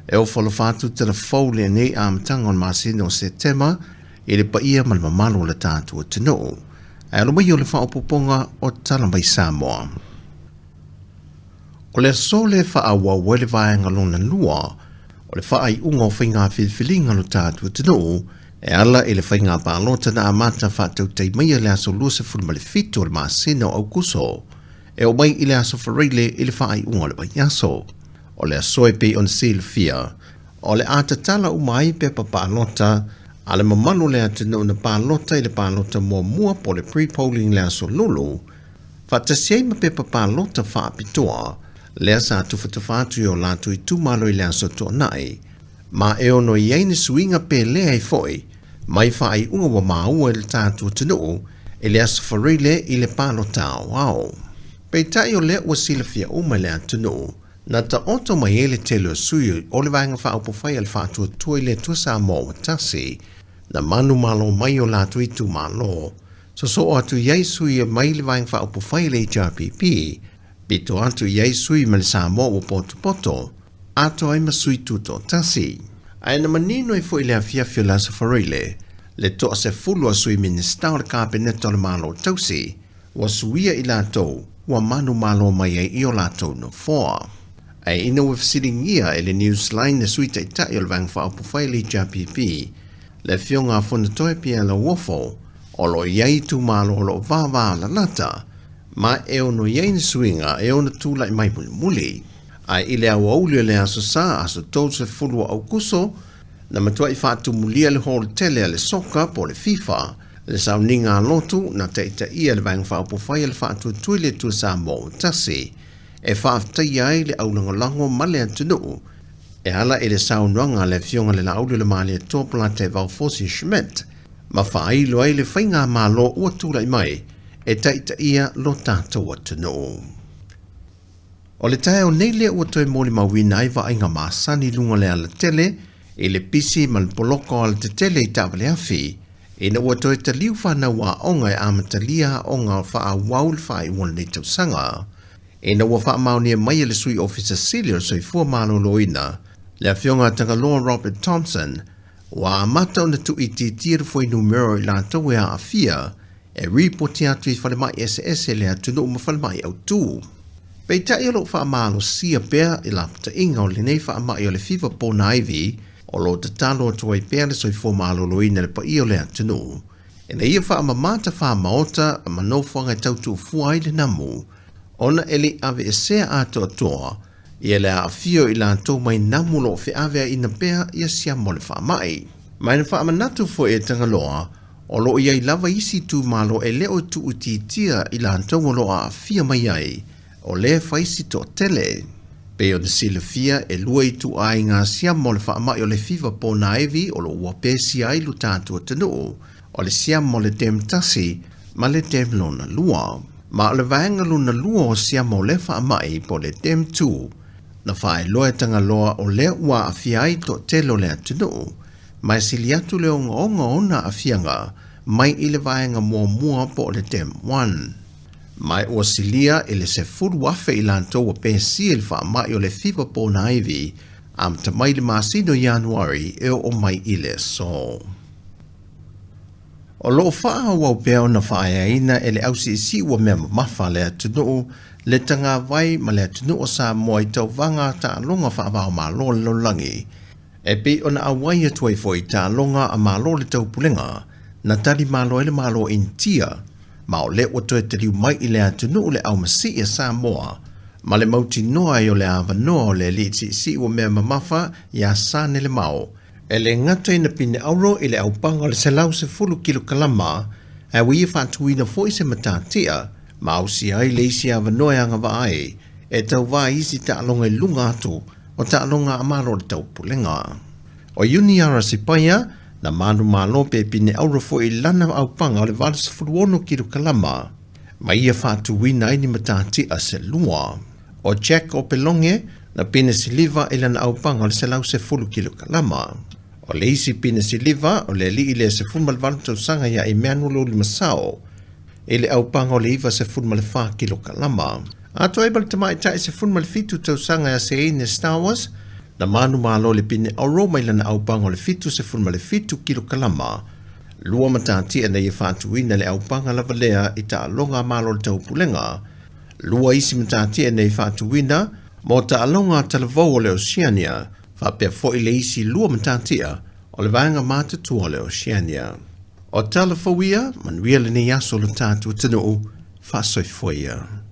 E o whalawhātu te la whaule nei a matanga on Masino September, e le paia man mamalo le tātua te no. E alo mai o le whaopoponga o Tala mai Sāmoa. O le sole whaawa wele vaenga lona lua, o le whaai unga o whainga whilwhilinga lo tātua te no, e ala e le whainga pālota na amata whātau tei mai le aso luase fulma le fito le Masino au kuso, e o mai i le aso whareile i le whaai unga le baiaso. O le asoe pe on seal fia, o le atatala umai pe pālota, a le mamalo le atino na pālota i le pālota mua po le pre-polling le aso lulu, whatasiei ma pe pālota whaapitoa, lea sa tuwhatawhatu o lātu i tūmalo i le aso tō nai, ma e ono i eine suinga pe lea i foi, mai whaai unga wa maua i le tātua tino, e le aso whareile i le pālota au. Pei tai o lea ua sila fia uma le atino, na ta oto mai ele telo sui o le vaenga whaopofai al whātua tua i le tua Sāmoa tasi, na manu malo mai o lātu i tūmalo, so atu iei sui mai le vaenga whaopofai le HRPP, pito atu iei sui ma le Sāmoa o poto, ato ai masui tuto tasi. Ai na manino i fo i le afia fio la safarile, le toa se fulu a sui minista o le kabineto le malo tausi, wa suia i lātou, wa manu malo mai ai i o lātou no foa. Ai ina ua fasilingia e le newsline na sui taitai o le vang whaopofai le JPP, le fionga whanatoe pia la wofo, o lo iei tu malo lo vava la lata, ma e ono iei na suinga e ono tūlai mai muli. Ai ile au aulio le aso sa aso tau se fulua au kuso, na matua i whātu mulia le hall tele le soka po le FIFA, le sauninga lotu na teita ia le vang whaopofai le whātu tuile tu Sāmoa tasi, e whaaftai ai le aulangolango male atunu, e ala e le saunuanga le fionga le laulio le male tōpula te Valfosi Schmidt, ma whailo ai le whainga malo ua tūlai mai, e teita ia lo tātou atunu. O le tae o nei lea ua toi mōli mawina ai wa ainga māsani lunga le ala tele, e le pisi mal poloko ala te tele i tāwale afi, e na ua toi taliu whanau a onga e amatalia onga wha waul whai wana nei tausanga. E na ua wha maunia mai le sui officer Celia soi fua malo loina, le afionga tangaloa Robert Thompson, wa amata o na tu i tira foi numero i la tau e a afia, e reporti atu i whale mai SS le atunu uma whale mai au tū. Pei tai alo wha malo sia pēr i la pata inga o le nei wha mai o le fifa pōna aivi, o lo te talo tua i pēr le soi fua malo loina le pa i o le atunu. E na ia wha mamata wha maota a manofanga i tautu fua ai le namu, ona eli ave e sea ato atoa, ia le a fio i la tau mai namu lo fe ave i na pēr ia sia mo le wha mai. Mai na wha manatu fo e tangaloa, o lo iai lava isi tu malo e leo tu utitia i la tau lo a fia mai ai, o le faisi to tele. Pe o de sila fia e lua i tu ai ngā sia mo le wha mai o le fifa pōna evi o lo ua pēsi ai lu tātua tanu, o le sia mo le tem tasi, ma le tem lona lua. Ma le vaenga luna lua o sia mo le wha mai po le tem tū, na whae loe tanga loa o le ua awhia ai to telo le atunu, mai sili atu le onga ona awhianga, mai i le vaenga mua po le tem 1. Mai o silia ele se furu wafe i lantou a pēsi il wha mai o le fifa pōna aivi, am ta mai le masino Januari e o mai i le so. O lo wha wau pēo na whaeaina e le ausi isi ua mea mawha le atunu, le tanga vai ma le atunu o Sāmoa i tau wanga ta alonga wha wau malo le lolangi, e pe ona awai atu ai fo i ta alonga a malo le tau pulenga, na tali malo ele malo intia, ma o le oto e te liu mai i le atunu le au masi e Sāmoa, ma le mauti noa i o le awanoa o le liti si ua mea mamafa i a sāne le mao, e le ngata ina pine auro i le au panga le selau se fulu kilo kalama, e wii whātuina fo i se matatia, ma au si ai le isi awanoa anga wa ai, e tau wā isi ta alonga i lunga atu, o ta alonga amaro le tau pulenga. O yuni ara si paia, na manu malo pe pine auro fo i lana au panga o le wala se fuluono kilo kalama, ma ia whātuina i ni matatia se lua. O Jack o Pelonge, na pine siliva i lana au panga o le selau se fulu kilo kalama. O le isi pine siliva o le li i le se fulmal valutau sanga ia i meanulo li masao, e le au panga o le iwa se fulmal wha kilo kalama. Ato e bal tamai tai se fulmal fitu tau sanga ia se eine Star Wars, Na manu malo le pine oro mai lana aupanga o le fitu se fulma le fitu kilo kalama, lua matati ana i whaatuina le aupanga lava lea i ta alonga malo le taupulenga, lua isi matati ana i whaatuina mo ta alonga talavou o le Oceania, whapea fo i le isi lua matatia o le vaenga mātatu o le Oceania. O tala fawia, manuia le ne yaso le tātua tanu, whasoifoia.